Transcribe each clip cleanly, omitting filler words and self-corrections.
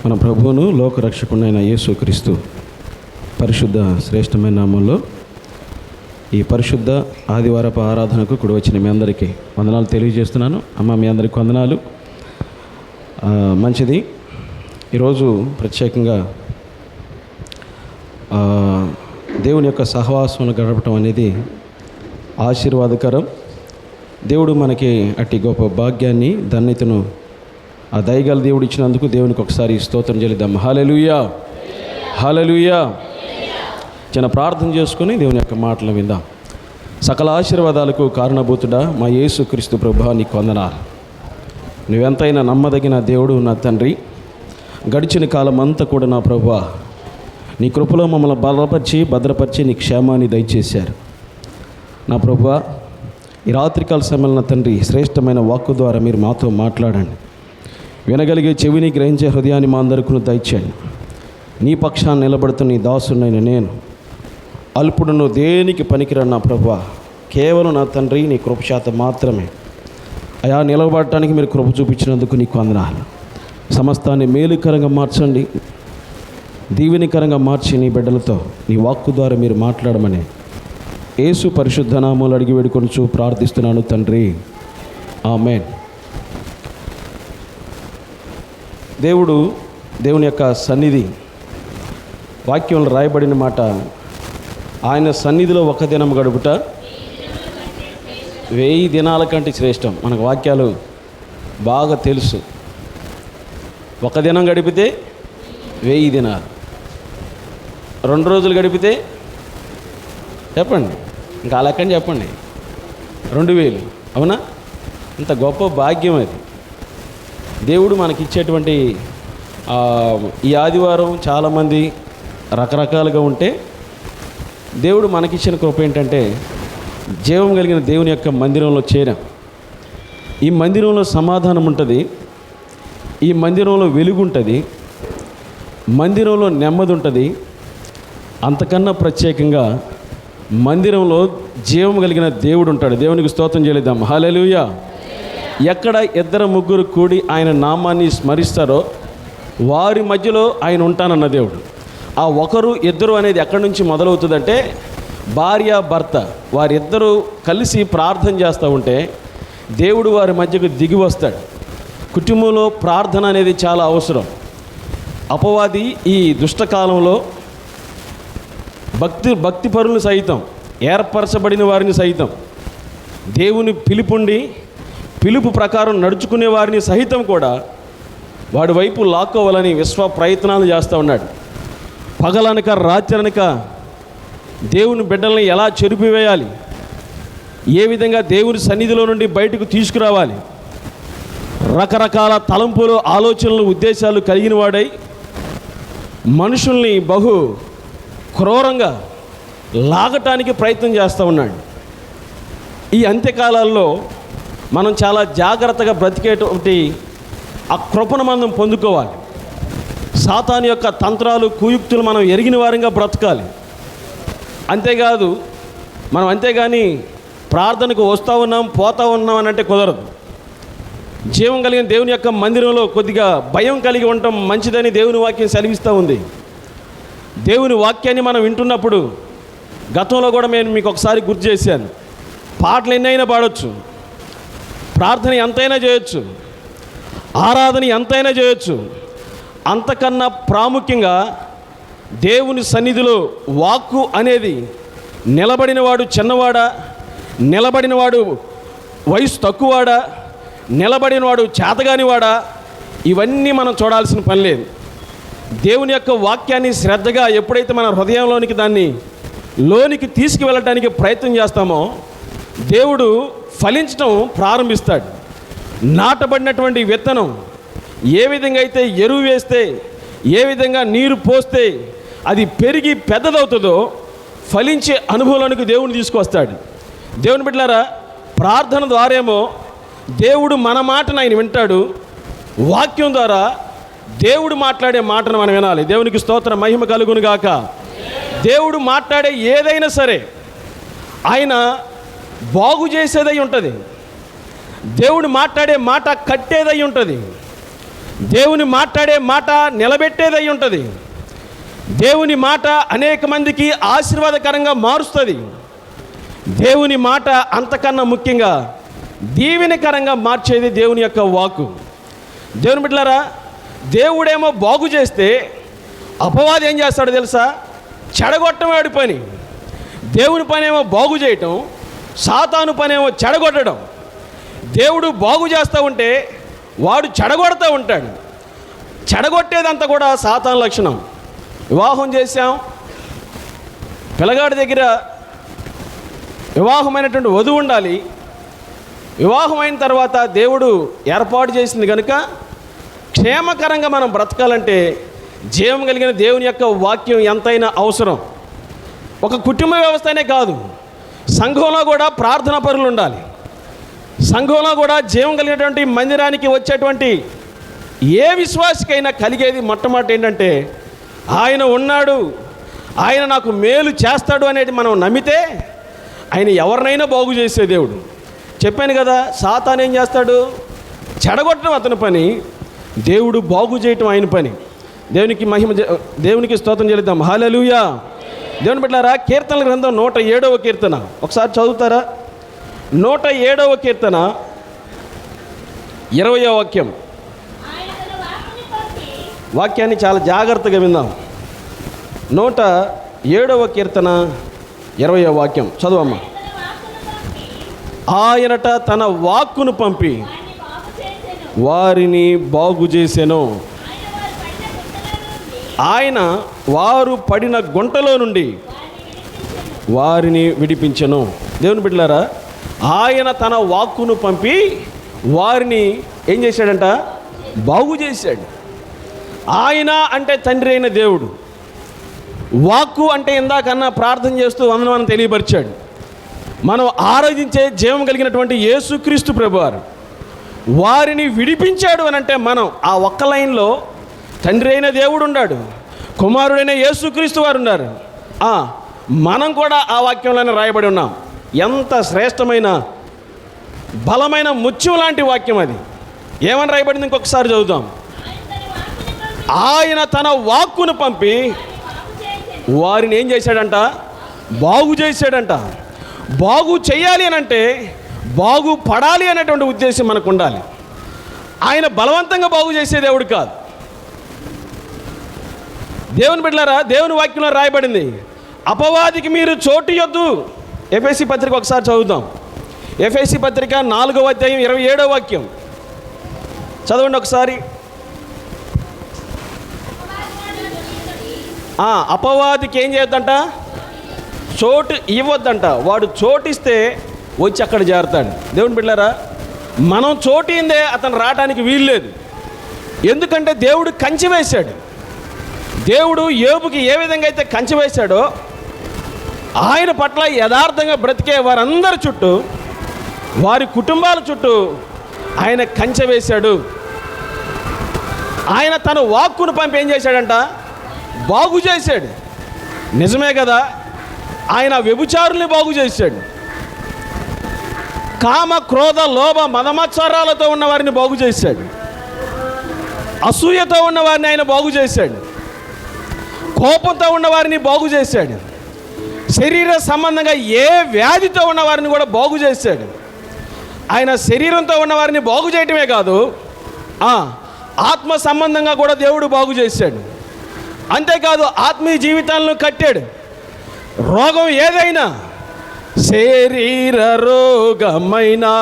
మన ప్రభువును లోకరక్షకుడైన యేసుక్రీస్తు పరిశుద్ధ శ్రేష్టమైన నామంలో ఈ పరిశుద్ధ ఆదివారపు ఆరాధనకు కూడి వచ్చిన మీ అందరికీ వందనాలు తెలియజేస్తున్నాను. అమ్మ, మీ అందరికీ వందనాలు. మంచిది. ఈరోజు ప్రత్యేకంగా దేవుని యొక్క సహవాసం గడపటం అనేది ఆశీర్వాదకరం. దేవుడు మనకి అట్టి గొప్ప భాగ్యాన్ని, ధన్యతను ఆ దయగల దేవుడు ఇచ్చినందుకు దేవునికి ఒకసారి స్తోత్రం చెల్లిద్దాం. హల్లెలూయా, హల్లెలూయా. చిన్న ప్రార్థన చేసుకుని దేవుని యొక్క మాటలు విందాం. సకల ఆశీర్వాదాలకు కారణభూతుడా మా యేసుక్రీస్తు ప్రభువా, నీకు వందనాలు. నువ్వెంతైనా నమ్మదగిన దేవుడు నా తండ్రి. గడిచిన కాలం అంతా కూడా నా ప్రభువా నీ కృపలో మమ్మల్ని బలపరిచి భద్రపరిచి నీ క్షేమాన్ని దయచేశారు నా ప్రభువా. ఈ రాత్రికాల సమయంలో నా తండ్రి శ్రేష్టమైన వాక్కు ద్వారా మీరు మాతో మాట్లాడండి. వినగలిగే చెవిని, గ్రహించే హృదయాన్ని మా అందరికీ దయచేయండి. నీ పక్షాన్ని నిలబడుతున్న నీ దాసునైన నేను అల్పుడును, దేనికి పనికిరాను నా ప్రభువా. కేవలం నా తండ్రి నీ కృపశాతం మాత్రమే అయా నిలబడటానికి మీరు కృప చూపించినందుకు నీకు వందనాలు. సమస్తాన్ని మేలుకరంగా మార్చండి, దీవెనికరంగా మార్చి నీ బిడ్డలతో నీ వాక్కు ద్వారా మీరు మాట్లాడమని యేసు పరిశుద్ధ నామములో అడిగి వేడుకొనుచు ప్రార్థిస్తున్నాను తండ్రి, ఆమేన్. దేవుని యొక్క సన్నిధి, వాక్యంలో రాయబడిన మాట, ఆయన సన్నిధిలో ఒక దినం గడుపుట 1000 దినాల కంటే శ్రేష్టం. మనకు వాక్యాలు బాగా తెలుసు. ఒక దినం గడిపితే 1000 దినాలు, 2 రోజులు గడిపితే చెప్పండి, ఇంకా లెక్కని చెప్పండి, 2000. అవునా? ఇంత గొప్ప భాగ్యం అది. దేవుడు మనకిచ్చేటువంటి ఈ ఆదివారం చాలామంది రకరకాలుగా ఉంటే, దేవుడు మనకిచ్చిన కృప ఏంటంటే జీవం కలిగిన దేవుని యొక్క మందిరంలో చేరాం. ఈ మందిరంలో సమాధానం ఉంటుంది, ఈ మందిరంలో వెలుగు ఉంటుంది, మందిరంలో నెమ్మది ఉంటుంది. అంతకన్నా ప్రత్యేకంగా మందిరంలో జీవం కలిగిన దేవుడు ఉంటాడు. దేవునికి స్తోత్రం చెల్లిద్దాం. హల్లెలూయా. ఎక్కడ 2-3 కూడి ఆయన నామాన్ని స్మరిస్తారో వారి మధ్యలో ఆయన ఉంటానన్న దేవుడు. ఆ 1-2 అనేది ఎక్కడి నుంచి మొదలవుతుందంటే, భార్య భర్త వారిద్దరూ కలిసి ప్రార్థన చేస్తూ ఉంటే దేవుడు వారి మధ్యకు దిగి వస్తాడు. కుటుంబంలో ప్రార్థన అనేది చాలా అవసరం. అపవాది ఈ దుష్టకాలంలో భక్తి పరులను సైతం, ఏర్పరచబడిన వారిని సైతం, దేవుని పిలుపు ప్రకారం నడుచుకునే వారిని సహితం కూడా వాడి వైపు లాక్కోవాలని విశ్వ ప్రయత్నాలు చేస్తూ ఉన్నాడు. పగలనక రాత్రనక దేవుని బిడ్డల్ని ఎలా చెరిపివేయాలి, ఏ విధంగా దేవుని సన్నిధిలో నుండి బయటకు తీసుకురావాలి, రకరకాల తలంపులు, ఆలోచనలు, ఉద్దేశాలు కలిగిన వాడై మనుషుల్ని బహు క్రూరంగా లాగటానికి ప్రయత్నం చేస్తూ ఉన్నాడు. ఈ అంత్యకాలాల్లో మనం చాలా జాగ్రత్తగా బ్రతికేటువంటి ఆ కృపను మనం పొందుకోవాలి. సాతాను యొక్క తంత్రాలు, కుయుక్తులు మనం ఎరిగిన వారంగా బ్రతకాలి. అంతేకాదు, మనం అంతేగాని ప్రార్థనకు వస్తూ ఉన్నాం, పోతూ ఉన్నాం అని అంటే కుదరదు. జీవం కలిగిన దేవుని యొక్క మందిరంలో కొద్దిగా భయం కలిగి ఉండటం మంచిదని దేవుని వాక్యం సెలవిస్తూ ఉంది. దేవుని వాక్యాన్ని మనం వింటున్నప్పుడు, గతంలో కూడా నేను మీకు ఒకసారి గుర్తు చేశాను, పాటలు ఎన్నైనా పాడవచ్చు, ప్రార్థన ఎంతైనా చేయొచ్చు, ఆరాధన ఎంతైనా చేయొచ్చు. అంతకన్నా ప్రాముఖ్యంగా దేవుని సన్నిధిలో వాక్కు అనేది నిలబడినవాడు చిన్నవాడా, నిలబడినవాడు వయసు తక్కువవాడా, నిలబడినవాడు చేతగానివాడా, ఇవన్నీ మనం చూడాల్సిన పని లేదు. దేవుని యొక్క వాక్యాన్ని శ్రద్ధగా ఎప్పుడైతే మన హృదయంలోనికి దాన్ని లోనికి తీసుకువెళ్ళటానికి ప్రయత్నం చేస్తామో దేవుడు ఫలించడం ప్రారంభిస్తాడు. నాటబడినటువంటి విత్తనం ఏ విధంగా అయితే ఎరువు వేస్తే, ఏ విధంగా నీరు పోస్తే అది పెరిగి పెద్దదవుతుందో ఫలించే అనుభవానికి దేవుని తీసుకొస్తాడు. దేవుని బిడ్డలారా, ప్రార్థన ద్వారేమో దేవుడు మన మాటను ఆయన వింటాడు. వాక్యం ద్వారా దేవుడు మాట్లాడే మాటను మనం వినాలి. దేవునికి స్తోత్రం, మహిమ కలుగును గాక. దేవుడు మాట్లాడే ఏదైనా సరే ఆయన బాగు చేసేదై ఉంటుంది. దేవుడు మాట్లాడే మాట కట్టేదై ఉంటుంది. దేవుని మాట్లాడే మాట నిలబెట్టేదై ఉంటుంది. దేవుని మాట అనేక మందికి ఆశీర్వాదకరంగా మారుస్తుంది. దేవుని మాట అంతకన్నా ముఖ్యంగా దీవెనకరంగా మార్చేది దేవుని యొక్క వాక్కు. దేవుని బిడ్డలారా, దేవుడేమో బాగు చేస్తే అపవాది ఏం చేస్తాడో తెలుసా? చెడగొట్టడం వాడి పని. దేవుని పనేమో బాగు చేయటం, సాతాను పనేమో చెడగొట్టడం. దేవుడు బాగు చేస్తూ ఉంటే వాడు చెడగొడుతూ ఉంటాడు. చెడగొట్టేదంతా కూడా సాతాను లక్షణం. వివాహం చేశాం, పిల్లగాడి దగ్గర వివాహమైనటువంటి వధువు ఉండాలి. వివాహం అయిన తర్వాత దేవుడు ఏర్పాటు చేసింది కనుక క్షేమకరంగా మనం బ్రతకాలంటే జీవం కలిగిన దేవుని యొక్క వాక్యం ఎంతైనా అవసరం. ఒక కుటుంబ వ్యవస్థనే కాదు, సంఘంలో కూడా ప్రార్థనా పరులు ఉండాలి. సంఘంలో కూడా జీవం కలిగినటువంటి మందిరానికి వచ్చేటువంటి ఏ విశ్వాసికైనా కలిగేది మొట్టమొదటి ఏంటంటే ఆయన ఉన్నాడు, ఆయన నాకు మేలు చేస్తాడు అనేది మనం నమ్మితే ఆయన ఎవరినైనా బాగు చేసే దేవుడు. చెప్పాను కదా, సాతాను ఏం చేస్తాడు? చెడగొట్టడం అతని పని, దేవుడు బాగు చేయటం ఆయన పని. దేవునికి స్తోత్రం చెల్లిద్దాం. హల్లెలూయా. దేవుని బిడ్డలారా, కీర్తనల గ్రంథం 107వ కీర్తన ఒకసారి చదువుతారా? 107వ కీర్తన 20వ వాక్యం. వాక్యాన్ని చాలా జాగ్రత్తగా విందాం. 107వ కీర్తన 20వ వాక్యం చదువమ్మా. ఆయనట తన వాక్కును పంపి వారిని బాగు చేసెను. ఆయన వారు పడిన గుంటలో నుండి వారిని విడిపించెను. దేవుని బిడ్డలారా, ఆయన తన వాక్కును పంపి వారిని ఏం చేశాడంట? బాగు చేశాడు. ఆయన అంటే తండ్రి అయిన దేవుడు. వాక్కు అంటే ఇందాకన్నా ప్రార్థన చేస్తూ వందనం తెలియపరిచాడు. మనం ఆరాధించే జీవం కలిగినటువంటి యేసుక్రీస్తు ప్రభువారు వారిని విడిపించాడు అని అంటే మనం ఆ ఒక్క లైన్లో తండ్రి అయిన దేవుడు ఉన్నాడు, కుమారుడైన యేసుక్రీస్తు వారు ఉన్నారు. మనం కూడా ఆ వాక్యంలోనే రాయబడి ఉన్నాం. ఎంత శ్రేష్టమైన బలమైన ముత్యం లాంటి వాక్యం అది. ఏమని రాయబడింది? ఇంకొకసారి చదువుతాం. ఆయన తన వాక్కును పంపి వారిని ఏం చేశాడంట? బాగు చేశాడంట. బాగు చేయాలి అని అంటే బాగు పడాలి అనేటువంటి ఉద్దేశం మనకు ఉండాలి. ఆయన బలవంతంగా బాగు చేసే దేవుడు కాదు. దేవుని బిడ్డలారా, దేవుని వాక్యంలో రాయబడింది, అపవాదికి మీరు చోటు ఇవ్వద్దు. ఎఫెసీ పత్రిక ఒకసారి చదువుదాం. ఎఫెసీ పత్రిక 4వ అధ్యాయం 27వ వాక్యం చదవండి ఒకసారి. అపవాదికి ఏం చేయొద్దంట? చోటు ఇవ్వద్దంట. వాడు చోటిస్తే వచ్చి అక్కడ చేరతాడు. దేవుని బిడ్డలారా, మనం చోటిందే అతను రావడానికి వీల్లేదు. ఎందుకంటే దేవుడు కంచె వేశాడు. దేవుడు యోబుకి ఏ విధంగా అయితే కంచె వేశాడో ఆయన పట్ల యథార్థంగా బ్రతికే వారందరి చుట్టూ, వారి కుటుంబాల చుట్టూ ఆయన కంచె వేశాడు. ఆయన తన వాక్కును పంపి ఏం చేశాడంట? బాగు చేశాడు. నిజమే కదా, ఆయన వ్యభిచారుల్ని బాగు చేశాడు. కామ క్రోధ లోభ మదమత్సరాలతో ఉన్న వారిని బాగు చేశాడు. అసూయతో ఉన్న వారిని ఆయన బాగు చేశాడు. కోపంతో ఉన్నవారిని బాగు చేశాడు. శరీర సంబంధంగా ఏ వ్యాధితో ఉన్నవారిని కూడా బాగు చేశాడు. ఆయన శరీరంతో ఉన్నవారిని బాగు చేయటమే కాదు, ఆత్మ సంబంధంగా కూడా దేవుడు బాగు చేశాడు. అంతేకాదు ఆత్మీయ జీవితాలను కట్టాడు. రోగం ఏదైనా, శరీర రోగమైనా,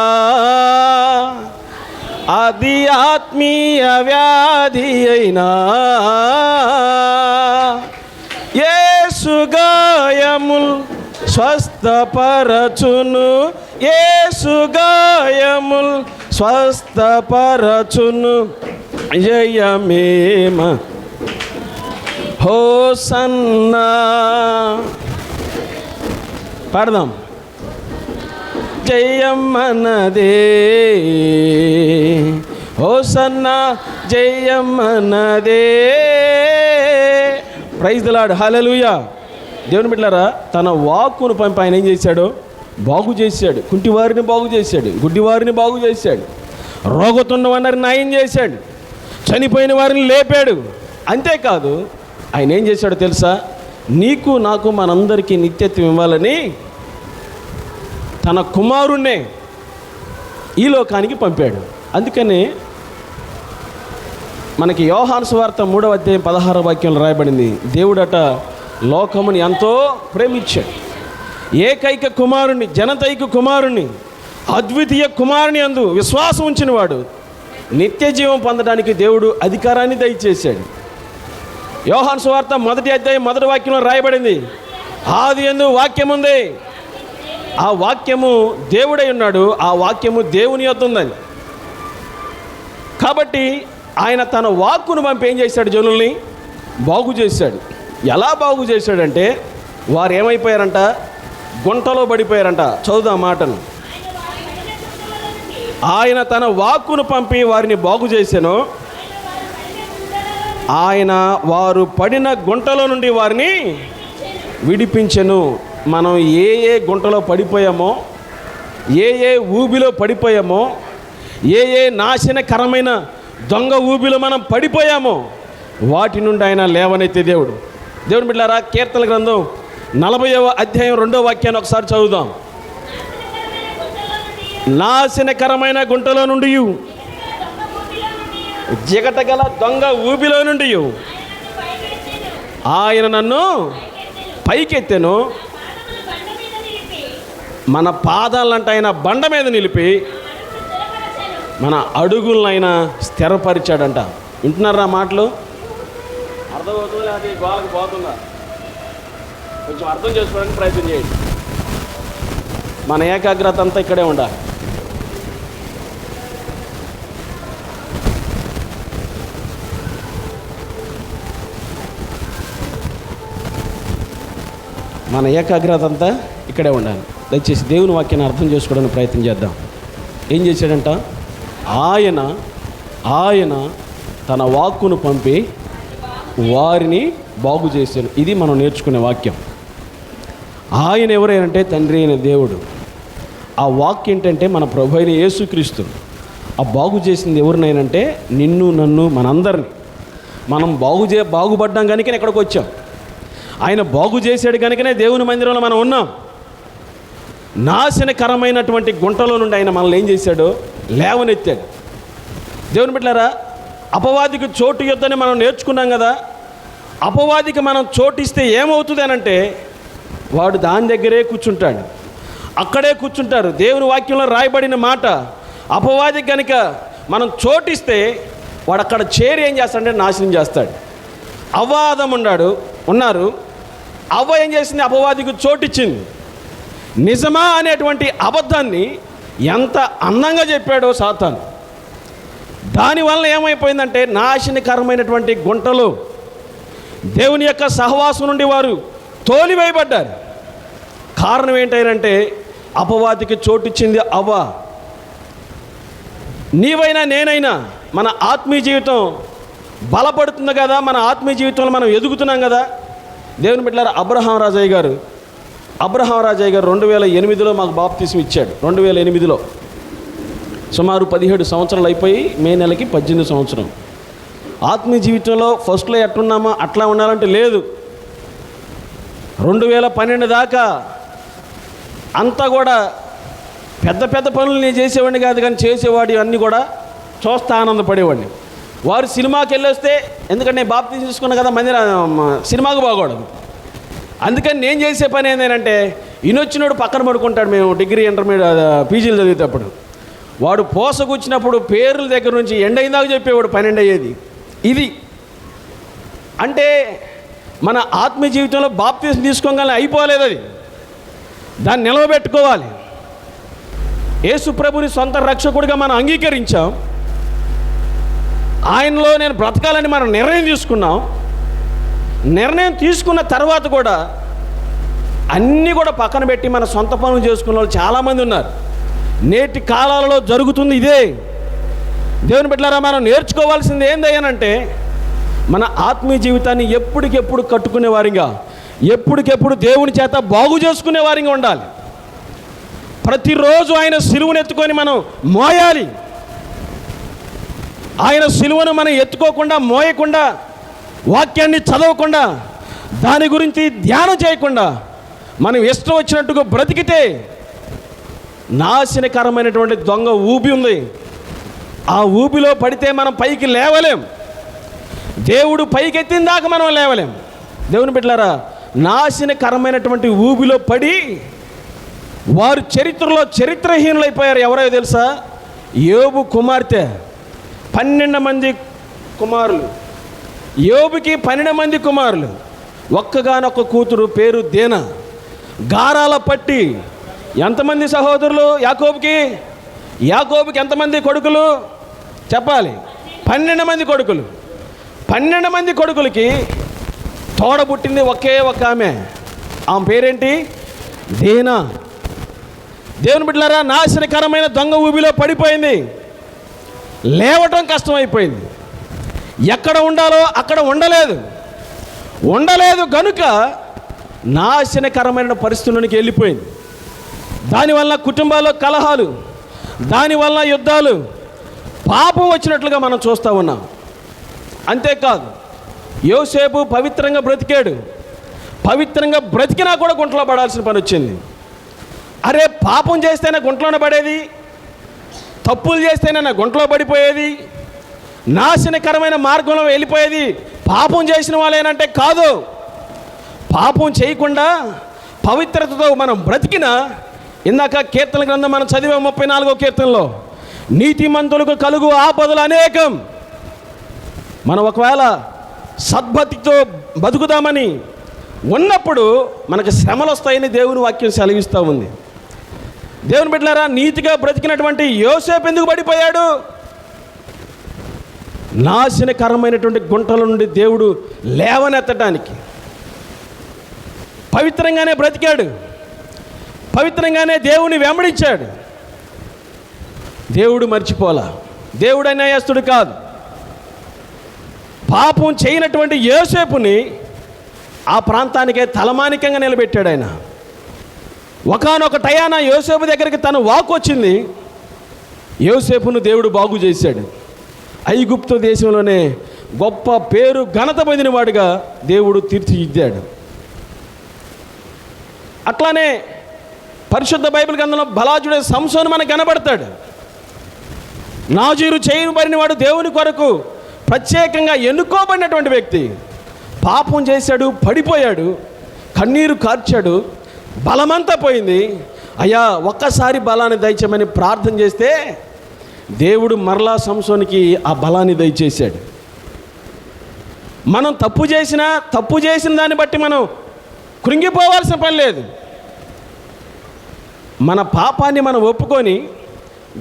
అది ఆత్మీయ వ్యాధి అయినా, యేసు గాయముల్ స్వస్థపరచును, యేసు గాయముల్ స్వస్థపరచును, జయమేమ హోసన్నా. పాడదాం. జయమన్నదే హోసన్నా, జయమన్నదే. Praise the lord. హల్లెలూయా. దేవుని బిడ్డలారా, తన వాక్కును పంపి ఆయన ఏం చేశాడు? బాగు చేశాడు. కుంటివారిని బాగు చేశాడు, గుడ్డివారిని బాగు చేశాడు, రోగతున్న వారిని నయం చేశాడు, చనిపోయిన వారిని లేపాడు. అంతేకాదు ఆయన ఏం చేశాడో తెలుసా? నీకు నాకు మనందరికీ నిత్యత్వం ఇవ్వాలని తన కుమారుణ్ణే ఈ లోకానికి పంపాడు. అందుకని మనకి యోహాను సువార్త 3వ అధ్యాయం 16వ వాక్యంలో రాయబడింది, దేవుడట లోకముని ఎంతో ప్రేమించాడు, ఏకైక కుమారుణ్ణి, జనతైక కుమారుణ్ణి, అద్వితీయ కుమారుని అందు విశ్వాసం ఉంచినవాడు నిత్య జీవం పొందడానికి దేవుడు అధికారాన్ని దయచేశాడు. యోహాను సువార్త 1వ అధ్యాయం 1వ వాక్యంలో రాయబడింది, ఆది యందు వాక్యం ఉంది, ఆ వాక్యము దేవుడై ఉన్నాడు, ఆ వాక్యము దేవుని యొద్ద ఉందని. కాబట్టి ఆయన తన వాక్కును పంపి ఏం చేశాడు? జనుల్ని బాగు చేశాడు. ఎలా బాగు చేశాడంటే వారు ఏమైపోయారంట? గుంటలో పడిపోయారంట. చదువుదాం మాటను. ఆయన తన వాక్కును పంపి వారిని బాగు చేశాను. ఆయన వారు పడిన గుంటలో నుండి వారిని విడిపించెను. మనం ఏ ఏ గుంటలో పడిపోయామో, ఏ ఏ ఊబిలో పడిపోయామో, ఏ ఏ నాశనకరమైన దొంగ ఊబిలో మనం పడిపోయామో వాటి నుండి ఆయన లేవనెత్తే దేవుడు. దేవుని బిడ్డలారా, కీర్తన గ్రంథం 40వ అధ్యాయం 2వ వాక్యాన్ని ఒకసారి చదువుదాం. నాశనకరమైన గుంటలో నుండి, జిగటగల దొంగ ఊబిలో నుండి ఆయన నన్ను పైకెత్తెను. మన పాదాలంట ఆయన బండ మీద నిలిపి మన అడుగులనైనా స్థిరపరిచాడంట. వింటున్నారా మాటలు? అర్థమవుతుంది? అది బాగా పోతుందా? కొంచెం అర్థం చేసుకోవడానికి ప్రయత్నం చేయండి. మన ఏకాగ్రత అంతా ఇక్కడే ఉండాలి. మన ఏకాగ్రత అంతా ఇక్కడే ఉండాలి. దయచేసి దేవుని వాక్యాన్ని అర్థం చేసుకోవడానికి ప్రయత్నం చేద్దాం. ఏం చేశాడంట? ఆయన తన వాక్కును పంపి వారిని బాగు చేశాడు. ఇది మనం నేర్చుకునే వాక్యం. ఆయన ఎవరైనంటే తండ్రి అయిన దేవుడు. ఆ వాక్యం ఏంటంటే మన ప్రభు అయిన యేసుక్రీస్తు. ఆ బాగు చేసింది ఎవరినైనంటే నిన్ను, నన్ను, మనందరిని. మనం బాగుపడ్డాం కనుకనే ఇక్కడికి వచ్చాం. ఆయన బాగు చేశాడు కనుకనే దేవుని మందిరంలో మనం ఉన్నాం. నాశనకరమైనటువంటి గుంటలో నుండి ఆయన మనల్ని ఏం చేశాడో లేవనెత్తాడు. దేవుని బిడ్డలారా, అపవాదికి చోటు యొద్దని మనం నేర్చుకున్నాం కదా. అపవాదికి మనం చోటిస్తే ఏమవుతుంది అనంటే వాడు దాని దగ్గరే కూర్చుంటాడు, అక్కడే కూర్చుంటారు. దేవుని వాక్యంలో రాయబడిన మాట, అపవాదికి కనుక మనం చోటిస్తే వాడు అక్కడ చేరి ఏం చేస్తాడంటే నాశనం చేస్తాడు. అవ్వాదం ఉన్నారు. అవ్వ ఏం చేసింది? అపవాదికి చోటిచ్చింది. నిజమా అనేటువంటి అబద్ధాన్ని ఎంత అందంగా చెప్పాడో సాతాను. దానివల్ల ఏమైపోయిందంటే నాశనకరమైనటువంటి గుంటలు, దేవుని యొక్క సహవాసం నుండి వారు తోలివేయబడ్డారు. కారణం ఏంటంటే అపవాదికి చోటిచ్చింది అవ్వ. నీవైనా నేనైనా మన ఆత్మీయ జీవితం బలపడుతుంది కదా, మన ఆత్మీయ జీవితంలో మనం ఎదుగుతున్నాం కదా. దేవుని బిడ్డలారా, అబ్రహాం రాజయ్య గారు 2008లో మాకు బాప్తిసం ఇచ్చాడు. 2008లో సుమారు 17 సంవత్సరాలు అయిపోయి మే నెలకి 18 సంవత్సరం. ఆత్మీయ జీవితంలో ఫస్ట్లో ఎట్టున్నామా అట్లా ఉండాలంటే లేదు. 2012 దాకా అంతా కూడా పెద్ద పెద్ద పనులు నేను చేసేవాడిని కాదు, కానీ చేసేవాడి అన్నీ కూడా చూస్తా ఆనందపడేవాడిని. వారు సినిమాకి వెళ్ళొస్తే, ఎందుకంటే నేను బాప్తిసం తీసుకున్నా కదా, సినిమాకు బాగోడదు. అందుకని నేను చేసే పని ఏంటంటే ఇనొచ్చినోడు పక్కన పడుకుంటాడు. మేము డిగ్రీ ఇంటర్మీడియట్ పీజీలు చదివేటప్పుడు వాడు పోసకొచ్చినప్పుడు పేర్ల దగ్గర నుంచి ఎండైందాక చెప్పేవాడు, 12 అయ్యేది. ఇది అంటే మన ఆత్మీయ జీవితంలో బాప్తిసం తీసుకోగానే అయిపోలేదు. అది దాన్ని నిలవబెట్టుకోవాలి. యేసు ప్రభుని సొంత రక్షకుడిగా మనం అంగీకరించాం. ఆయనలో నేను బ్రతకాలని మనం నిర్ణయం తీసుకున్నాం. నిర్ణయం తీసుకున్న తర్వాత కూడా అన్నీ కూడా పక్కన పెట్టి మన సొంత పనులు చేసుకున్న వాళ్ళు చాలామంది ఉన్నారు. నేటి కాలాలలో జరుగుతుంది ఇదే. దేవుని బిడ్డలారా, మనం నేర్చుకోవాల్సింది ఏందయ్యానంటే మన ఆత్మీయ జీవితాన్ని ఎప్పటికెప్పుడు కట్టుకునేవారిగా, ఎప్పటికెప్పుడు దేవుని చేత బాగు చేసుకునేవారిగా ఉండాలి. ప్రతిరోజు ఆయన సిలువను ఎత్తుకొని మనం మోయాలి. ఆయన సిలువను మనం ఎత్తుకోకుండా, మోయకుండా, వాక్యాన్ని చదవకుండా, దాని గురించి ధ్యానం చేయకుండా మనం ఇష్టం వచ్చినట్టుగా బ్రతికితే నాశనకరమైనటువంటి దొంగ ఊబి ఉంది. ఆ ఊబిలో పడితే మనం పైకి లేవలేం. దేవుడు పైకెత్తిన దాకా మనం లేవలేం. దేవుని బిడ్డలారా, నాశనకరమైనటువంటి ఊబిలో పడి వారు చరిత్రలో చరిత్రహీనులైపోయారు. ఎవరో తెలుసా? యోబు కుమార్తె, 12 మంది కుమారులు. యోబుకి 12 మంది కుమారులు, ఒక్కగానొక్క కూతురు పేరు దేనా. గారాల పట్టి ఎంతమంది సహోదరులు యాకోబుకి? యాకోబుకి ఎంతమంది కొడుకులు చెప్పాలి? 12 మంది కొడుకులు. 12 మంది కొడుకులకి తోడబుట్టింది ఒకే ఒక ఆమె పేరేంటి? దేనా. దేవుని బిడ్డలారా, నాశనకరమైన దొంగ ఊబిలో పడిపోయింది. లేవటం కష్టమైపోయింది. ఎక్కడ ఉండాలో అక్కడ ఉండలేదు గనుక నాశనకరమైన పరిస్థితుల్లోనికి వెళ్ళిపోయింది. దానివల్ల కుటుంబాల్లో కలహాలు, దానివల్ల యుద్ధాలు, పాపం వచ్చినట్లుగా మనం చూస్తూ ఉన్నాం. అంతేకాదు, యోసేపు పవిత్రంగా బ్రతికాడు. పవిత్రంగా బ్రతికినా కూడా గుంటలో పడాల్సిన పని వచ్చింది. అరే, పాపం చేస్తేనే గుంటలోనే పడేది, తప్పులు చేస్తేనే గుంటలో పడిపోయేది, నాశనకరమైన మార్గంలో వెళ్ళిపోయేది పాపం చేసిన వాళ్ళేనంటే కాదు. పాపం చేయకుండా పవిత్రతతో మనం బ్రతికినా, ఇందాక కీర్తన గ్రంథం మనం చదివే 34వ కీర్తనలో, నీతిమంతులకు కలుగు ఆపదలు అనేకం. మనం ఒకవేళ సద్భక్తితో బతుకుదామని ఉన్నప్పుడు మనకు శ్రమలు వస్తాయని దేవుని వాక్యం సెలవిస్తూ ఉంది. దేవుని బిడ్డలారా, నీతిగా బ్రతికినటువంటి యోసేపు ఎందుకు పడిపోయాడు? నాశనకరమైనటువంటి గుంటల నుండి దేవుడు లేవనెత్తడానికి. పవిత్రంగానే బ్రతికాడు, పవిత్రంగానే దేవుని వెంబడించాడు. దేవుడు మర్చిపోలా. దేవుడు అన్యాయస్తుడు కాదు. పాపం చేయనటువంటి యోసేపుని ఆ ప్రాంతానికే తలమానికంగా నిలబెట్టాడు ఆయన. ఒకానొక టయాన యోసేపు దగ్గరికి తన వాక్ వచ్చింది. యోసేపును దేవుడు బాగు చేశాడు. ఐగుప్తు దేశంలోనే గొప్ప పేరు ఘనత పొందినవాడుగా దేవుడు తీర్చిదిద్దాడు. అట్లానే పరిశుద్ధ బైబిల్ గ్రంథంలో బలాజుడే సంసోను మనకు కనబడతాడు. నాజీరు చేయబడిన వాడు, దేవుని కొరకు ప్రత్యేకంగా ఎన్నుకోబడినటువంటి వ్యక్తి. పాపం చేశాడు, పడిపోయాడు, కన్నీరు కార్చాడు, బలమంతా పోయింది. అయ్యా, ఒక్కసారి బలాన్ని దయచేయమని ప్రార్థన చేస్తే దేవుడు మరలా సంసోనికి ఆ బలాన్ని దయచేశాడు. మనం తప్పు చేసిన దాన్ని బట్టి మనం కృంగిపోవాల్సిన పని లేదు. మన పాపాన్ని మనం ఒప్పుకొని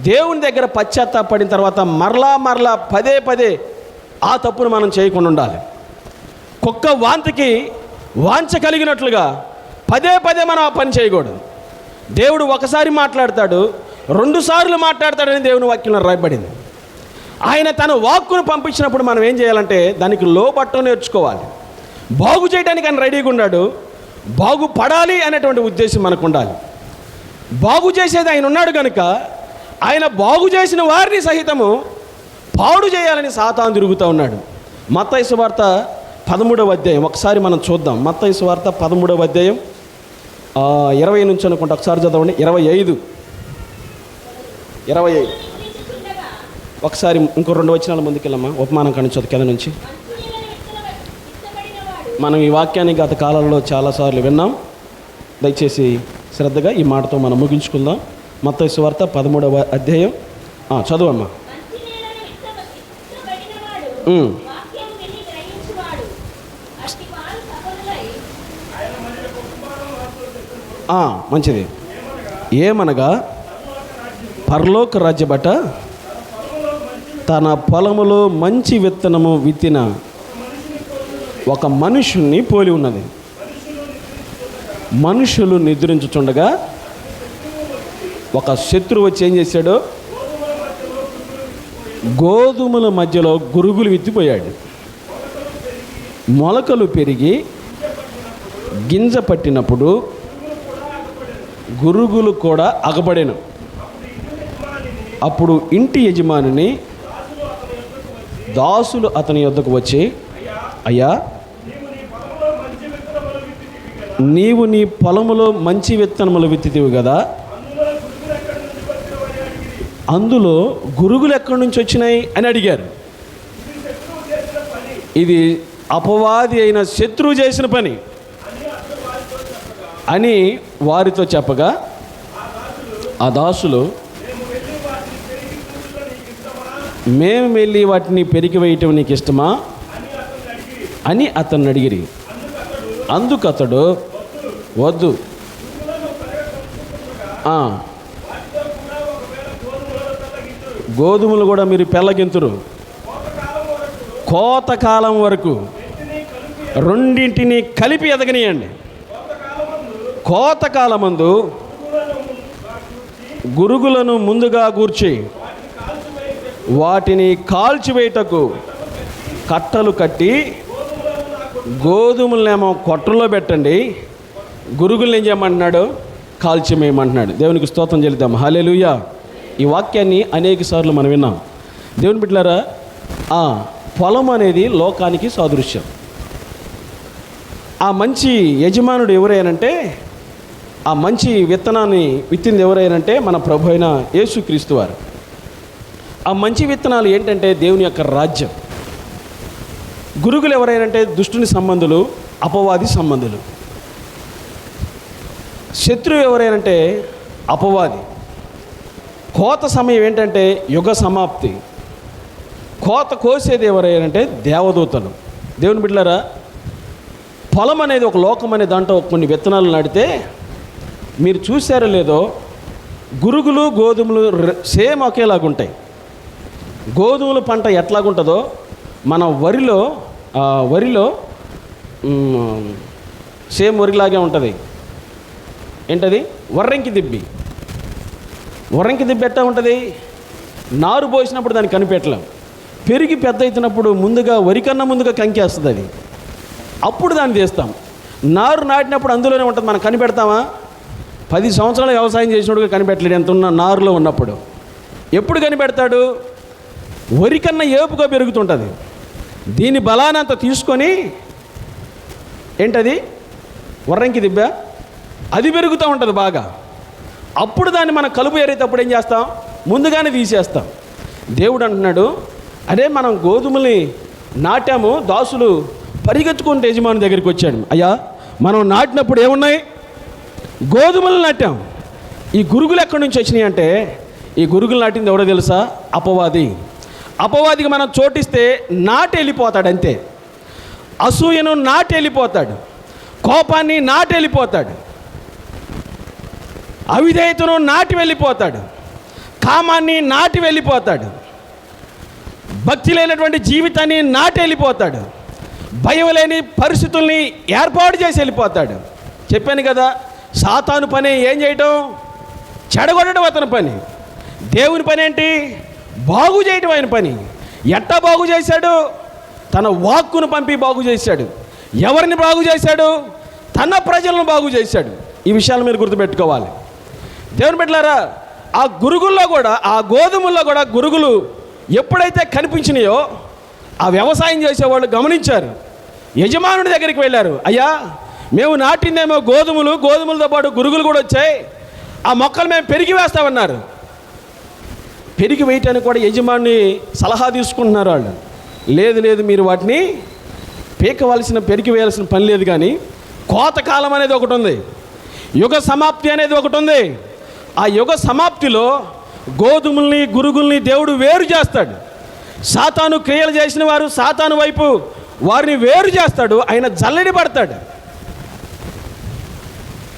దేవుని దగ్గర పశ్చాత్తాపడిన తర్వాత మరలా పదే ఆ తప్పును మనం చేయకుండా ఉండాలి. కుక్క వాంతికి వాంఛ కలిగినట్లుగా పదే మనం ఆ పని చేయకూడదు. దేవుడు ఒకసారి మాట్లాడతాడు, 2 సార్లు మాట్లాడతాడని దేవుని వాక్యంలో రాయబడింది. ఆయన తన వాక్కును పంపించినప్పుడు మనం ఏం చేయాలంటే దానికి లోబట్టం నేర్చుకోవాలి. బాగు చేయడానికి ఆయన రెడీగా ఉన్నాడు. బాగుపడాలి అనేటువంటి ఉద్దేశం మనకు ఉండాలి. బాగు చేసేది ఆయన ఉన్నాడు కనుక ఆయన బాగు చేసిన వారిని సహితము పాడు చేయాలని సాతాను తిరుగుతూ ఉన్నాడు. మత్తయి సువార్త 13వ అధ్యాయం ఒకసారి మనం చూద్దాం. మత్తయి సువార్త 13వ అధ్యాయం 20 నుంచి అనుకుంటా, ఒకసారి చదవండి. 25 ఒకసారి ఇంకో 2 వచనాల ముందుకెళ్ళమ్మా. ఉపమానం కానీ చదువు కింద నుంచి. మనం ఈ వాక్యాన్ని గత కాలంలో చాలాసార్లు విన్నాం. దయచేసి శ్రద్ధగా ఈ మాటతో మనం ముగించుకుందాం. మత్తయి సువార్త 13వ అధ్యాయం చదువమ్మా. మంచిది. ఏమనగా పరలోక రాజ్యబట తన పొలములో మంచి విత్తనము విత్తిన ఒక మనుషుణ్ణి పోలి ఉన్నది. మనుషులు నిద్రించుచుండగా ఒక శత్రువు వచ్చి ఏం చేశాడు? గోధుమల మధ్యలో గురుగులు విత్తిపోయాడు. మొలకలు పెరిగి గింజ పట్టినప్పుడు గురుగులు కూడా అగబడెను. అప్పుడు ఇంటి యజమానిని దాసులు అతని యొద్దకు వచ్చి, అయ్యా, నీవు నీ పొలములో మంచి విత్తనములు విత్తితివి కదా, అందులో గురుగులు ఎక్కడి నుంచి వచ్చినాయి అని అడిగారు. ఇది అపవాది అయిన శత్రువు చేసిన పని అని వారితో చెప్పగా, ఆ దాసులు, మేము వెళ్ళి వాటిని పెరిగి వేయటం నీకు ఇష్టమా అని అతన్ని అడిగిరి. అందుకు అతడు, వద్దు, గోధుమలు కూడా మీరు పెళ్ళగింతురు, కోతకాలం వరకు రెండింటిని కలిపి ఎదగనియండి. కోతకాలమందు గురుగులను ముందుగా గూర్చి వాటిని కాల్చివేయటకు కట్టలు కట్టి గోధుమలనేమో కొట్టలో పెట్టండి, గురుగులను ఏం చేయమంటున్నాడు, కాల్చివేయమంటున్నాడు. దేవునికి స్తోత్రం చెల్లిద్దాం. హల్లెలూయా. ఈ వాక్యాన్ని అనేక సార్లు మనం విన్నాం. దేవుని బిడ్డలారా, పొలం అనేది లోకానికి సాదృశ్యం. ఆ మంచి యజమానుడు ఎవరైనంటే, ఆ మంచి విత్తనాన్ని విత్తింది ఎవరైనంటే మన ప్రభు అయిన యేసుక్రీస్తు వారు. ఆ మంచి విత్తనాలు ఏంటంటే దేవుని యొక్క రాజ్యం. గురుగులు ఎవరైనంటే దుష్టుని సంబంధులు, అపవాది సంబంధులు. శత్రువు ఎవరైనంటే అపవాది. కోత సమయం ఏంటంటే యుగ సమాప్తి. కోత కోసేది ఎవరైనంటే దేవదూతలు. దేవుని బిడ్డలారా, పొలం అనేది ఒక లోకం అనే దాంట్లో కొన్ని విత్తనాలు నాటితే మీరు చూసారో లేదో, గురుగులు గోధుమలు సేమ్ ఒకేలాగుంటాయి. గోధుమల పంట ఎట్లాగుంటుందో మన వరిలో సేమ్ వరిలాగే ఉంటుంది. ఏంటది? వర్రంకి దిబ్బి ఎట్టా ఉంటుంది? నారు పోసినప్పుడు దాన్ని కనిపెట్టలేం. పెరిగి పెద్ద అవుతున్నప్పుడు ముందుగా వరికన్నా ముందుగా కంకేస్తుంది అది. అప్పుడు దాన్ని తీస్తాం. నారు నాటినప్పుడు అందులోనే ఉంటుంది, మనం కనిపెడతామా? 10 సంవత్సరాలు వ్యవసాయం చేసినట్టుగా కనిపెట్టలేడు ఎంత ఉన్న నారులో ఉన్నప్పుడు. ఎప్పుడు కనిపెడతాడు? వరికన్నా ఏపుగా పెరుగుతుంటుంది. దీని బలానంత తీసుకొని ఏంటది? వర్రంకి దిబ్బ అది పెరుగుతూ ఉంటుంది బాగా. అప్పుడు దాన్ని మనం కలుపు ఏరేటప్పుడు ఏం చేస్తాం? ముందుగానే తీసేస్తాం. దేవుడు అంటున్నాడు, అదే మనం గోధుమల్ని నాటాము, దాసులు పరిగెత్తుకుంటే యజమాని దగ్గరికి వచ్చాడు. అయ్యా, మనం నాటినప్పుడు ఏమున్నాయి? గోధుమలు నాటాం. ఈ గురుగులు ఎక్కడి నుంచి వచ్చినాయి అంటే, ఈ గురుగులు నాటింది ఎవడో తెలుసా? అపవాది. అపవాదికి మనం చోటిస్తే నాటి వెళ్ళిపోతాడు అంతే. అసూయను నాటి వెళ్ళిపోతాడు, కోపాన్ని నాటి వెళ్ళిపోతాడు, అవిధేయతను నాటి వెళ్ళిపోతాడు, కామాన్ని నాటి వెళ్ళిపోతాడు, భక్తి లేనటువంటి జీవితాన్ని నాటి వెళ్ళిపోతాడు, భయం లేని పరిస్థితుల్ని ఏర్పాటు చేసి వెళ్ళిపోతాడు. చెప్పాను కదా, సాతాను పని ఏం చేయటం? చెడగొట్టడం అతని పని. దేవుని పని ఏంటి? బాగు చేయటం ఆయన పని. ఎట్టా బాగు చేశాడు? తన వాక్కును పంపి బాగు చేశాడు. ఎవరిని బాగు చేశాడు? తన ప్రజలను బాగు చేశాడు. ఈ విషయాలు మీరు గుర్తుపెట్టుకోవాలి. దేవుని బిడ్డలారా, ఆ గురుగుల్లో కూడా, ఆ గోధుమల్లో కూడా గురుగులు ఎప్పుడైతే కనిపించినాయో ఆ వ్యవసాయం చేసేవాళ్ళు గమనించారు. యజమానుడి దగ్గరికి వెళ్ళారు. అయ్యా, మేము నాటిందేమో గోధుమలతో పాటు గురుగులు కూడా వచ్చాయి, ఆ మొక్కలు మేము పెరిగి వేస్తామన్నారు. పెరిగి వేయటానికి కూడా యజమాని సలహా తీసుకుంటున్నారు వాళ్ళు. లేదు, మీరు వాటిని పెరిగి వేయాల్సిన పని లేదు, కానీ కోతకాలం అనేది ఒకటి ఉంది, యుగ సమాప్తి అనేది ఒకటి ఉంది. ఆ యుగ సమాప్తిలో గోధుమల్ని గురుగుల్ని దేవుడు వేరు చేస్తాడు. సాతాను క్రియలు చేసిన వారు సాతాను వైపు వారిని వేరు చేస్తాడు. ఆయన జల్లెడి పడతాడు.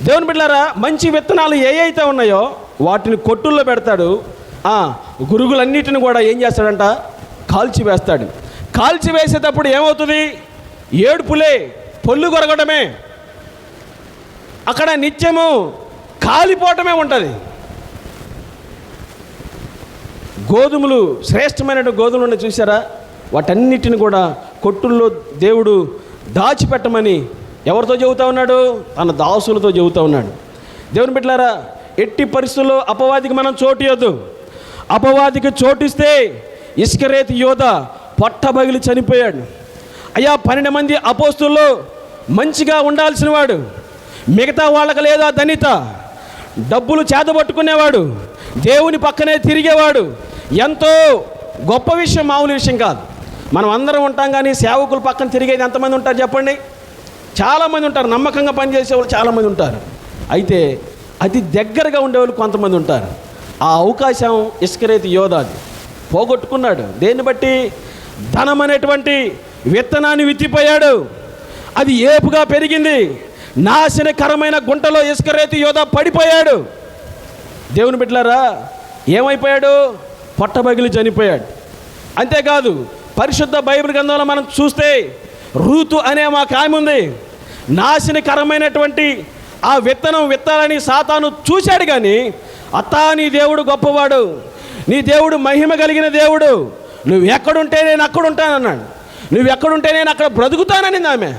దేవుని బిడ్డలారా, మంచి విత్తనాలు ఏ అయితే ఉన్నాయో వాటిని కొట్టుల్లో పెడతాడు. గురుగులన్నిటిని కూడా ఏం చేస్తాడంట? కాల్చివేస్తాడు. కాల్చివేసేటప్పుడు ఏమవుతుంది? ఏడుపులే, పొల్లు కొరగడమే, అక్కడ నిత్యము కాలిపోవటమే ఉంటుంది. గోధుమలు, శ్రేష్టమైన గోధుమలు చూసారా? వాటన్నిటిని కూడా కొట్టుల్లో దేవుడు దాచిపెట్టమని ఎవరితో చెబుతా ఉన్నాడు? తన దాసులతో చెబుతా ఉన్నాడు. దేవుని బిడ్డలారా, ఎట్టి పరిస్థితుల్లో అపవాదికి మనం చోటు ఇవ్వద్దు. అపవాదికి చోటిస్తే ఇస్కరేతు యోధ పొట్టబగిలి చనిపోయాడు. అయ్యా 12 మంది అపోస్తుల్లో మంచిగా ఉండాల్సిన వాడు, మిగతా వాళ్ళకి లేదా ధనిత, డబ్బులు చేతబట్టుకునేవాడు, దేవుని పక్కనే తిరిగేవాడు. ఎంతో గొప్ప విషయం, మామూలు విషయం కాదు. మనం అందరం ఉంటాం, కానీ సేవకుల పక్కన తిరిగేది ఎంతమంది ఉంటారు చెప్పండి? చాలామంది ఉంటారు. నమ్మకంగా పనిచేసేవాళ్ళు చాలామంది ఉంటారు. అయితే అతి దగ్గరగా ఉండేవాళ్ళు కొంతమంది ఉంటారు. ఆ అవకాశం ఇస్కరేతు యోధాది పోగొట్టుకున్నాడు. దేన్ని బట్టి? ధనం అనేటువంటి విత్తనాన్ని విత్తిపోయాడు. అది ఏపుగా పెరిగింది. నాశనకరమైన గుంటలో ఇస్కరేతు యోధా పడిపోయాడు. దేవుని బిడ్డలారా, ఏమైపోయాడు? పొట్టబగిలి చనిపోయాడు. అంతేకాదు, పరిశుద్ధ బైబిల్ గ్రంథంలో మనం చూస్తే రూతు అనే మాకు ఆమె ఉంది. నాశనకరమైనటువంటి ఆ విత్తనం విత్తాలని సాతాను చూశాడు. కానీ అత్తా, నీ దేవుడు గొప్పవాడు, నీ దేవుడు మహిమ కలిగిన దేవుడు, నువ్వు ఎక్కడుంటే నేను అక్కడ ఉంటానన్నాడు. నువ్వు ఎక్కడుంటే నేను అక్కడ బ్రతుకుతానని ఆమె.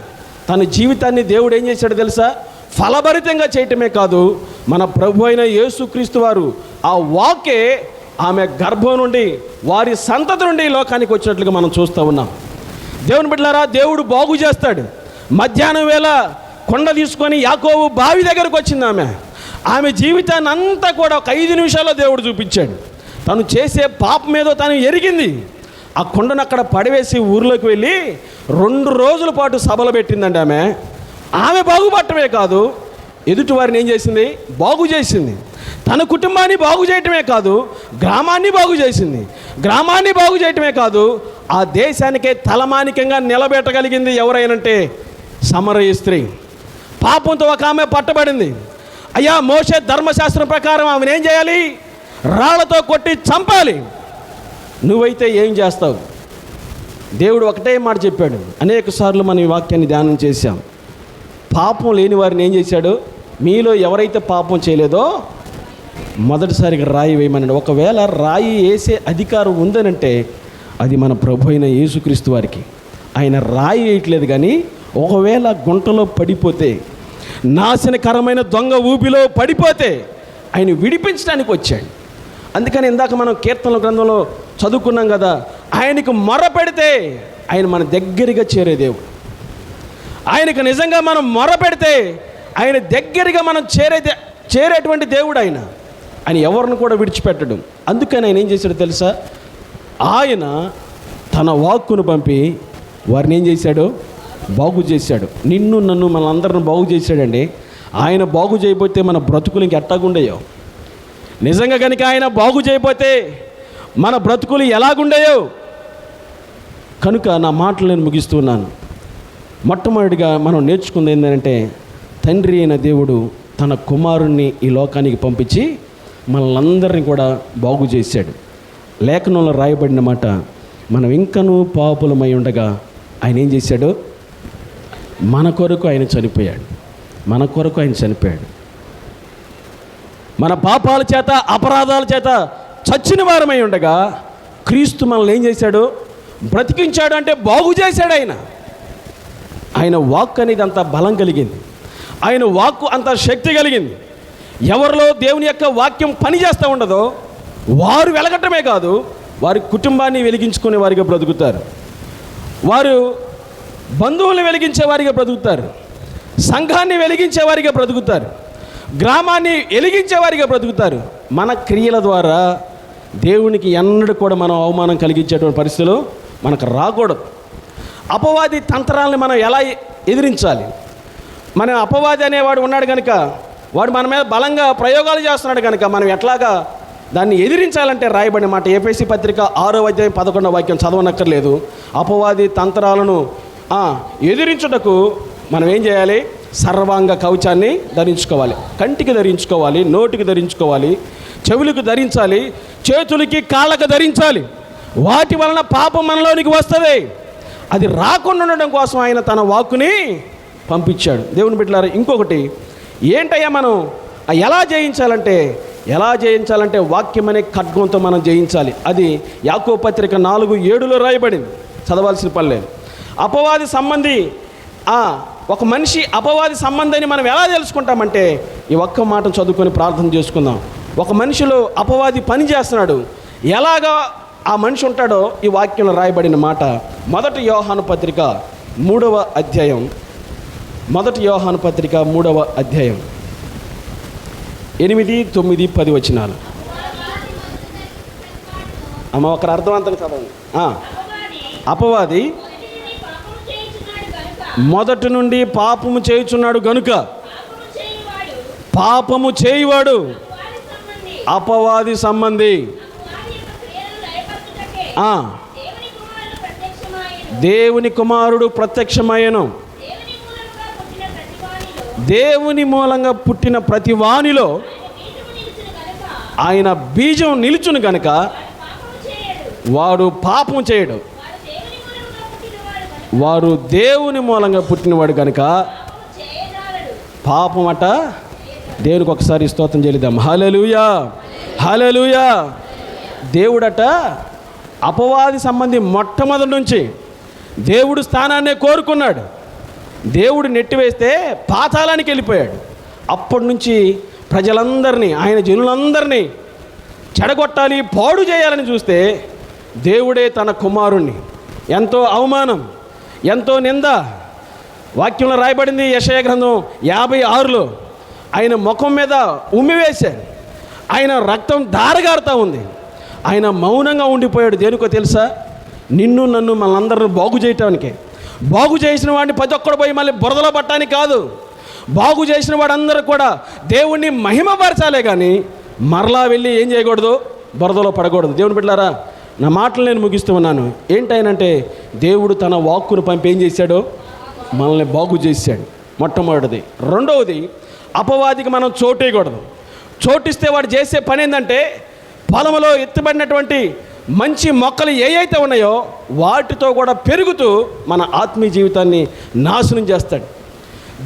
తన జీవితాన్ని దేవుడు ఏం చేశాడు తెలుసా? ఫలభరితంగా చేయటమే కాదు, మన ప్రభు అయిన యేసుక్రీస్తు వారు ఆ వాక్కే ఆమె గర్భం నుండి, వారి సంతతి నుండి లోకానికి వచ్చినట్లుగా మనం చూస్తూ ఉన్నాం. దేవుని బిడ్డలారా, దేవుడు బాగు చేస్తాడు. మధ్యాహ్నం వేళ కొండ తీసుకొని యాకోబు బావి దగ్గరకు వచ్చింది ఆమె. ఆమె జీవితాన్ని అంతా కూడా ఒక 5 నిమిషాల్లో దేవుడు చూపించాడు. తను చేసే పాపం ఏదో తను ఎరిగింది. ఆ కొండను అక్కడ పడవేసి ఊర్లోకి వెళ్ళి 2 రోజుల పాటు సభలు పెట్టిందండి ఆమె. ఆమె బాగుపడటమే కాదు, ఎదుటి వారిని ఏం చేసింది? బాగు చేసింది. తన కుటుంబాన్ని బాగు చేయటమే కాదు, గ్రామాన్ని బాగు చేసింది. గ్రామాన్ని బాగు చేయటమే కాదు, ఆ దేశానికే తలమానికంగా నిలబెట్టగలిగింది ఎవరైనంటే సమరయ స్త్రీ. పాపంతో ఒక ఆమె పట్టబడింది. అయ్యా, మోషే ధర్మశాస్త్రం ప్రకారం ఆమెను ఏం చేయాలి? రాళ్లతో కొట్టి చంపాలి. నువ్వైతే ఏం చేస్తావు? దేవుడు ఒకటే మాట చెప్పాడు. అనేక సార్లు మనం ఈ వాక్యాన్ని ధ్యానం చేశాం. పాపం లేని వారిని ఏం చేశాడు? మీలో ఎవరైతే పాపం చేయలేదో మొదటిసారిగా రాయి వేయమన్నాడు. ఒకవేళ రాయి వేసే అధికారం ఉందనంటే అది మన ప్రభు అయిన యేసుక్రీస్తు వారికి. ఆయన రాయి వేయట్లేదు, కానీ ఒకవేళ గుంటలో పడిపోతే, నాశనకరమైన దొంగ ఊపిలో పడిపోతే ఆయన విడిపించడానికి వచ్చాడు. అందుకని ఇందాక మనం కీర్తనల గ్రంథంలో చదువుకున్నాం కదా, ఆయనకు మొర పెడితే ఆయన మన దగ్గరగా చేరే దేవుడు. ఆయనకు నిజంగా మనం మొర పెడితే ఆయన దగ్గరగా మనం చేరేటువంటి దేవుడు ఆయన. ఆయన ఎవరిని కూడా విడిచిపెట్టడు. అందుకని ఆయన ఏం చేశాడో తెలుసా? ఆయన తన వాక్కును పంపి వారిని ఏం చేశాడు? బాగు చేశాడు. నిన్ను నన్ను మనందరిని బాగు చేశాడండి. ఆయన బాగు చేయకపోతే మన బ్రతుకులు ఇంక ఎట్టాగుండేయో. నిజంగా కనుక ఆయన బాగు చేయకపోతే మన బ్రతుకులు ఎలాగుండేయో. కనుక నా మాటలు నేను ముగిస్తున్నాను. మొట్టమొదటిగా మనం నేర్చుకుంది ఏంటంటే, తండ్రి అయిన దేవుడు తన కుమారుణ్ణి ఈ లోకానికి పంపించి మనలందరినీ కూడా బాగు చేశాడు. లేఖనంలో రాయబడిన మాట, మనం ఇంకనూ పాపులమై ఉండగా ఆయన ఏం చేశాడు? మన కొరకు ఆయన చనిపోయాడు. మన కొరకు ఆయన చనిపోయాడు. మన పాపాల చేత, అపరాధాల చేత చచ్చిన వారమై ఉండగా క్రీస్తు మనల్ని ఏం చేశాడు? బ్రతికించాడు. అంటే బాగు చేశాడు ఆయన. ఆయన వాక్ అనేది అంత బలం కలిగింది. ఆయన వాక్కు అంత శక్తి కలిగింది. ఎవరిలో దేవుని యొక్క వాక్యం పనిచేస్తూ ఉండదో వారు వెలగటమే కాదు, వారి కుటుంబాన్ని వెలిగించుకునే వారిగా బ్రతుకుతారు. వారు బంధువులను వెలిగించే వారిగా బ్రతుకుతారు. సంఘాన్ని వెలిగించే వారిగా బ్రతుకుతారు. గ్రామాన్ని వెలిగించే వారిగా బ్రతుకుతారు. మన క్రియల ద్వారా దేవునికి ఎన్నడూ కూడా మనం అవమానం కలిగించేటువంటి పరిస్థితులు మనకు రాకూడదు. అపవాది తంత్రాలను మనం ఎలా ఎదిరించాలి? మన అపవాది అనేవాడు ఉన్నాడు కనుక, వాడు మన మీద బలంగా ప్రయోగాలు చేస్తున్నాడు కనుక మనం ఎట్లాగా దాన్ని ఎదిరించాలంటే రాయబడిన మాట ఎఫెసీ పత్రిక 6వ అధ్యాయం 11వ వాక్యం చదవనక్కర్లేదు. అపవాది తంత్రాలను ఎదిరించుటకు మనం ఏం చేయాలి? సర్వాంగ కవచాన్ని ధరించుకోవాలి. కంటికి ధరించుకోవాలి, నోటికి ధరించుకోవాలి, చెవులకు ధరించాలి, చేతులకి కాళ్ళకు ధరించాలి. వాటి వలన పాపం మనలోనికి వస్తుంది. అది రాకుండా ఉండడం కోసం ఆయన తన వాక్కుని పంపించాడు. దేవుని బిడ్డలారా, ఇంకొకటి ఏంటయ్యా మనం ఎలా జయించాలంటే వాక్యం అనే ఖడ్గంతో మనం జయించాలి. అది యాకోబు పత్రిక 4:7లో రాయబడింది. చదవాల్సిన పని లేదు. అపవాది సంబంధి ఒక మనిషి అపవాది సంబంధాన్ని మనం ఎలా తెలుసుకుంటామంటే ఈ ఒక్క మాటను చదువుకొని ప్రార్థన చేసుకుందాం. ఒక మనిషిలో అపవాది పని చేస్తున్నాడు. ఎలాగా ఆ మనిషి ఉంటాడో ఈ వాక్యంలో రాయబడిన మాట మొదటి యోహాను పత్రిక 3వ అధ్యాయం, మొదటి యోహాను పత్రిక 3వ అధ్యాయం 8, 9, 10 వచనాలు. అమ్మ ఒకరు అర్థవంతంగా చదవండి. అపవాది మొదటి నుండి పాపము చేయుచున్నాడు గనుక పాపము చేయువాడు అపవాది సంబంధి. దేవుని కుమారుడు ప్రత్యక్షమయ్యను. దేవుని మూలంగా పుట్టిన ప్రతి వానిలో ఆయన బీజం నిలుచును గనుక వాడు పాపం చేయడు. వారు దేవుని మూలంగా పుట్టినవాడు కనుక పాపం అట. దేవునికి ఒకసారి స్తోత్రం చెల్లిద్దాం. హల్లెలూయా, హల్లెలూయా. దేవుడట అపవాది సంబంధి మొట్టమొదటి నుంచి దేవుడు స్థానాన్నే కోరుకున్నాడు. దేవుడు నెట్టివేస్తే పాతాళానికి వెళ్ళిపోయాడు. అప్పటి నుంచి ప్రజలందరినీ, ఆయన జనులందరినీ చెడగొట్టాలి, పాడు చేయాలని చూస్తే దేవుడే తన కుమారుణ్ణి ఎంతో అవమానం, ఎంతో నింద. వాక్యంలో రాయబడింది యెషయా గ్రంథం 56లో ఆయన ముఖం మీద ఉమ్మివేశాడు. ఆయన రక్తం ధారగారుతూ ఉంది. ఆయన మౌనంగా ఉండిపోయాడు. దేనికో తెలుసా? నిన్ను నన్ను మనందరిని బాగు చేయటానికే. బాగు చేసిన వాడిని ప్రతి ఒక్కడు పోయి మళ్ళీ బురదలో పట్టడానికి కాదు. బాగు చేసిన వాడందరూ కూడా దేవుణ్ణి మహిమపరచాలే కానీ మరలా వెళ్ళి ఏం చేయకూడదు, బురదలో పడకూడదు. దేవుని బిడ్డలారా, నా మాటలు నేను ముగిస్తూ ఉన్నాను. ఏంటైనంటే దేవుడు తన వాక్కును పంపి ఏం చేశాడో మనల్ని బాగు చేశాడు. మొట్టమొదటిది. రెండవది, అపవాదికి మనం చోటేయకూడదు. చోటిస్తే వాడు చేసే పని ఏంటంటే పొలంలో ఎత్తుబడినటువంటి మంచి మొక్కలు ఏవైతే ఉన్నాయో వాటితో కూడా పెరుగుతూ మన ఆత్మీయ జీవితాన్ని నాశనం చేస్తాడు.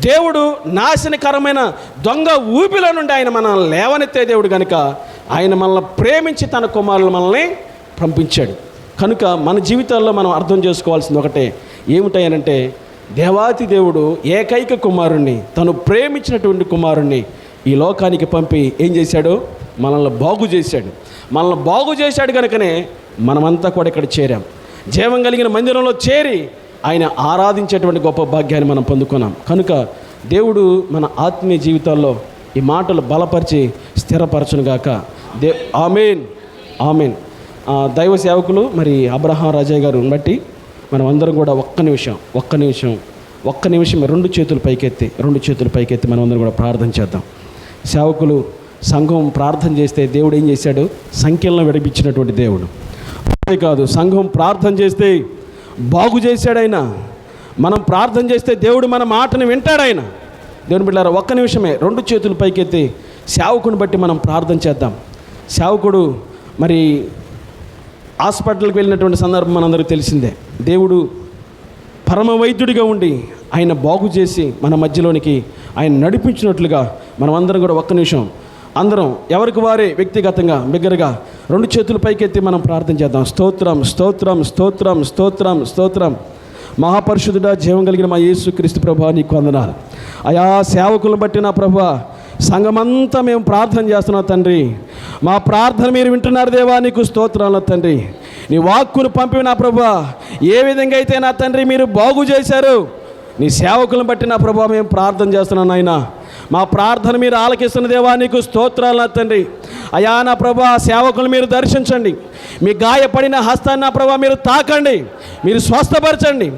దేవుడు నాశనకరమైన దొంగ ఊపిలో నుండి ఆయన మనల్ని లేవనెత్తే దేవుడు కనుక ఆయన మనల్ని ప్రేమించి తన కుమారులు మనల్ని పంపించాడు. కనుక మన జీవితాల్లో మనం అర్థం చేసుకోవాల్సింది ఒకటే, ఏమిటాయనంటే దేవాతి దేవుడు ఏకైక కుమారుణ్ణి, తను ప్రేమించినటువంటి కుమారుణ్ణి ఈ లోకానికి పంపి ఏం చేశాడు? మనల్ని బాగు చేశాడు. మనల్ని బాగు చేశాడు కనుకనే మనమంతా కూడా ఇక్కడ చేరాం. జీవం కలిగిన మందిరంలో చేరి ఆయన ఆరాధించేటువంటి గొప్ప భాగ్యాన్ని మనం పొందుకున్నాం. కనుక దేవుడు మన ఆత్మీయ జీవితాల్లో ఈ మాటలు బలపరిచి స్థిరపరచునుగాక. ఆమేన్, ఆమేన్. దైవ సేవకులు మరి అబ్రహాం రాజయ్య గారు బట్టి మనం అందరం కూడా ఒక్క నిమిషం రెండు చేతులు పైకెత్తి మనం అందరం కూడా ప్రార్థన చేద్దాం. సేవకులు సంఘం ప్రార్థన చేస్తే దేవుడు ఏం చేశాడు? సంఖ్యలను విడిపించినటువంటి దేవుడు. అదే కాదు, సంఘం ప్రార్థన చేస్తే బాగు చేశాడు. మనం ప్రార్థన చేస్తే దేవుడు మన మాటను వింటాడు. దేవుని బిడ్డలారా, ఒక్క నిమిషమే రెండు చేతులు పైకెత్తి సేవకుని బట్టి మనం ప్రార్థన చేద్దాం. సేవకుడు మరి హాస్పిటల్కి వెళ్ళినటువంటి సందర్భం మనందరికీ తెలిసిందే. దేవుడు పరమ వైద్యుడిగా ఉండి ఆయన బాగు చేసి మన మధ్యలోనికి ఆయన నడిపించినట్లుగా మనం అందరం కూడా ఒక్క నిమిషం అందరం ఎవరికి వారే వ్యక్తిగతంగా బిగ్గరగా రెండు చేతులు పైకెత్తి మనం ప్రార్థన చేద్దాం. స్తోత్రం, స్తోత్రం, స్తోత్రం, స్తోత్రం, స్తోత్రం. మహాపరిశుద్ధుడా, జీవం కలిగిన మా యేసుక్రీస్తు ప్రభువా, నీకు వందనాలు. ఆయా సేవకులను బట్టి నా ప్రభువా, సంఘమంతా మేము ప్రార్థన చేస్తున్నాం తండ్రి. మా ప్రార్థన మీరు వింటున్నారు దేవా, నీకు స్తోత్రాలు తండ్రి. నీ వాక్కును పంపి నా ప్రభువా, ఏ విధంగా అయితే నా తండ్రి మీరు బాగు చేశారు, నీ సేవకులను బట్టి నా ప్రభువా మేము ప్రార్థన చేస్తున్నాం నాయన. మా ప్రార్థన మీరు ఆలకిస్తున్న దేవా, నీకు స్తోత్రాలు నా తండ్రి. అయా నా ప్రభువా, సేవకులు మీరు దర్శించండి. మీ గాయపడిన హస్తాన్ని నా ప్రభువా మీరు తాకండి, మీరు స్వస్థపరచండి.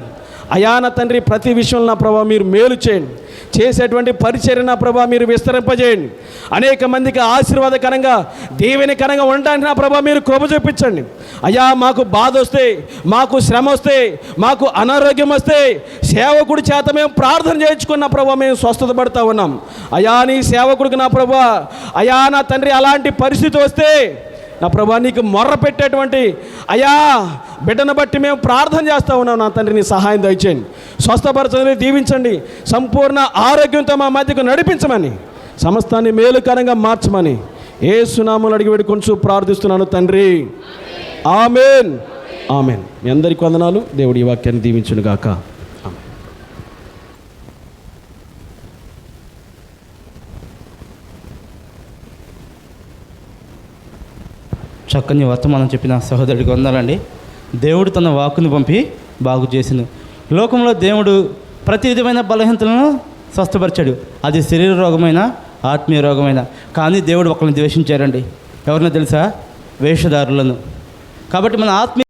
అయా నా తండ్రి, ప్రతి విషయంలో నా ప్రభువా మీరు మేలు చేయండి. చేసేటువంటి పరిచర్య నా ప్రభువా మీరు విస్తరింపజేయండి. అనేక మందికి ఆశీర్వాదకరంగా దీవెనకరంగా ఉండడానికి నా ప్రభువా మీరు కృప చూపించండి. అయ్యా, మాకు బాధ వస్తే, మాకు శ్రమ వస్తే, మాకు అనారోగ్యం వస్తే సేవకుడి చేత మేము ప్రార్థన చేయించుకున్న ప్రభువా మేము స్వస్థత పడుతూ ఉన్నాం. అయ్యా, నీ సేవకుడికి నా ప్రభువా, అయ్యా నా తండ్రి అలాంటి పరిస్థితి వస్తే నా ప్రభా నీకు మొర్ర పెట్టేటువంటి అయ్యా బిడ్డను బట్టి మేము ప్రార్థన చేస్తూ ఉన్నాం. నా తండ్రి నీ సహాయం దయచేయండి, స్వస్థపరచని దీవించండి, సంపూర్ణ ఆరోగ్యంతో మా మధ్యకు నడిపించమని, సమస్తాన్ని మేలుకరంగా మార్చమని యేసు నామములో అడిగి వేడుకొంచు ప్రార్థిస్తున్నాను తండ్రి. ఆమేన్, ఆమేన్. మీ అందరికీ వందనాలు. దేవుడి ఈ వాక్యాన్ని దీవించును గాక. చక్కని వర్తమానం చెప్పిన సహోదరుడికి వందాలండి. దేవుడు తన వాక్కుని పంపి బాగు చేసిను. లోకంలో దేవుడు ప్రతి విధమైన బలహీనతలను స్వస్థపరిచాడు, అది శరీర రోగమైన ఆత్మీయ రోగమైన. కానీ దేవుడు ఒకరిని ద్వేషించారండి. ఎవరినో తెలుసా? వేషధారులను. కాబట్టి మన ఆత్మీయ